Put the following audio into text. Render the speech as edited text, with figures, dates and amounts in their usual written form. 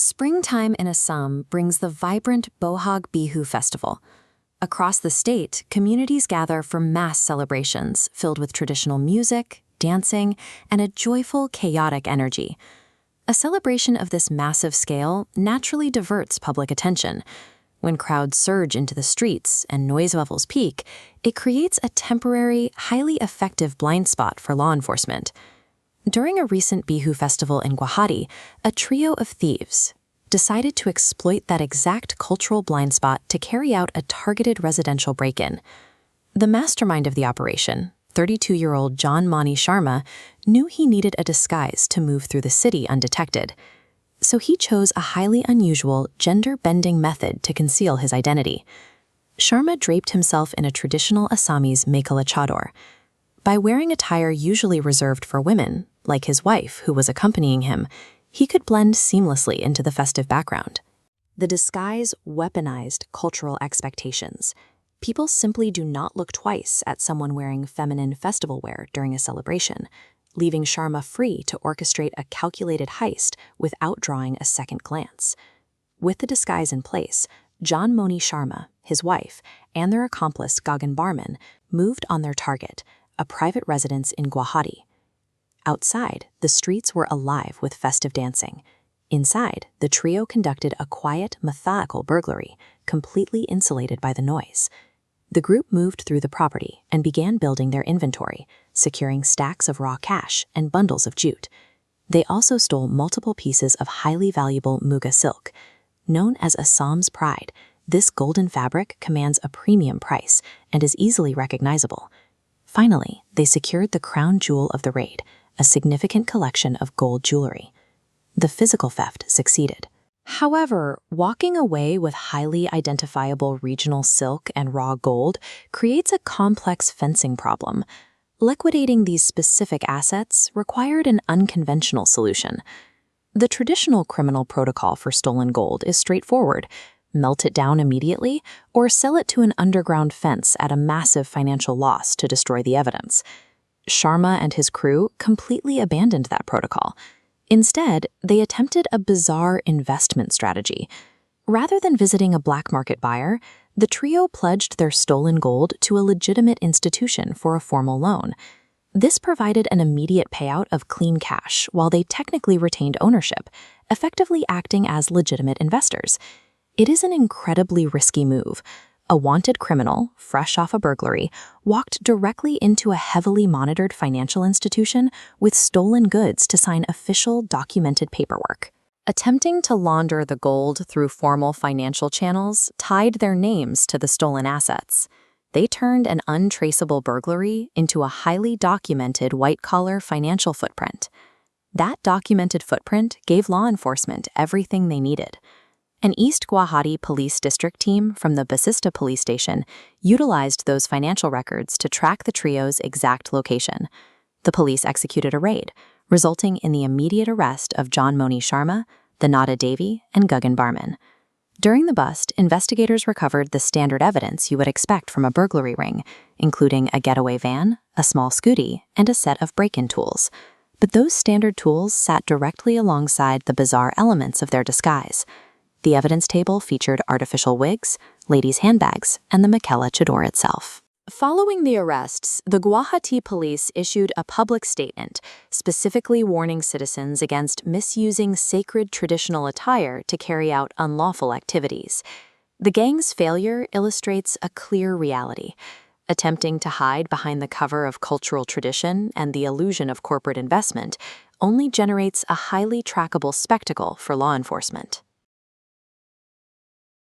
Springtime in Assam brings the vibrant Bohag Bihu festival. Across the state, communities gather for mass celebrations filled with traditional music, dancing, and a joyful, chaotic energy. A celebration of this massive scale naturally diverts public attention. When crowds surge into the streets and noise levels peak, it creates a temporary, highly effective blind spot for law enforcement. During a recent Bihu festival in Guwahati, a trio of thieves decided to exploit that exact cultural blind spot to carry out a targeted residential break-in. The mastermind of the operation, 32-year-old John Mani Sharma, knew he needed a disguise to move through the city undetected. So he chose a highly unusual, gender-bending method to conceal his identity. Sharma draped himself in a traditional Assamese Mekhela Chador. By wearing attire usually reserved for women, like his wife who was accompanying him, he could blend seamlessly into the festive background. The disguise weaponized cultural expectations. People simply do not look twice at someone wearing feminine festival wear during a celebration, leaving Sharma free to orchestrate a calculated heist without drawing a second glance. With the disguise in place, John Mani Sharma, his wife, and their accomplice Gagan Barman moved on their target, a private residence in Guwahati. Outside, the streets were alive with festive dancing. Inside, the trio conducted a quiet, methodical burglary, completely insulated by the noise. The group moved through the property and began building their inventory, securing stacks of raw cash and bundles of jute. They also stole multiple pieces of highly valuable muga silk. Known as Assam's pride, this golden fabric commands a premium price and is easily recognizable. Finally, they secured the crown jewel of the raid, a significant collection of gold jewelry. The physical theft succeeded. However, walking away with highly identifiable regional silk and raw gold creates a complex fencing problem. Liquidating these specific assets required an unconventional solution. The traditional criminal protocol for stolen gold is straightforward: melt it down immediately or sell it to an underground fence at a massive financial loss to destroy the evidence. Sharma and his crew completely abandoned that protocol. Instead, they attempted a bizarre investment strategy. Rather than visiting a black market buyer, the trio pledged their stolen gold to a legitimate institution for a formal loan. This provided an immediate payout of clean cash while they technically retained ownership, effectively acting as legitimate investors. It is an incredibly risky move. A wanted criminal, fresh off a burglary, walked directly into a heavily monitored financial institution with stolen goods to sign official, documented paperwork. Attempting to launder the gold through formal financial channels tied their names to the stolen assets. They turned an untraceable burglary into a highly documented white-collar financial footprint. That documented footprint gave law enforcement everything they needed. An East Guwahati Police District team from the Basista police station utilized those financial records to track the trio's exact location. The police executed a raid, resulting in the immediate arrest of John Mani Sharma, the Nada Devi, and Gagan Barman. During the bust, investigators recovered the standard evidence you would expect from a burglary ring, including a getaway van, a small scooty, and a set of break-in tools. But those standard tools sat directly alongside the bizarre elements of their disguise. The evidence table featured artificial wigs, ladies' handbags, and the Mekhela Chador itself. Following the arrests, the Guwahati police issued a public statement, specifically warning citizens against misusing sacred traditional attire to carry out unlawful activities. The gang's failure illustrates a clear reality. Attempting to hide behind the cover of cultural tradition and the illusion of corporate investment only generates a highly trackable spectacle for law enforcement.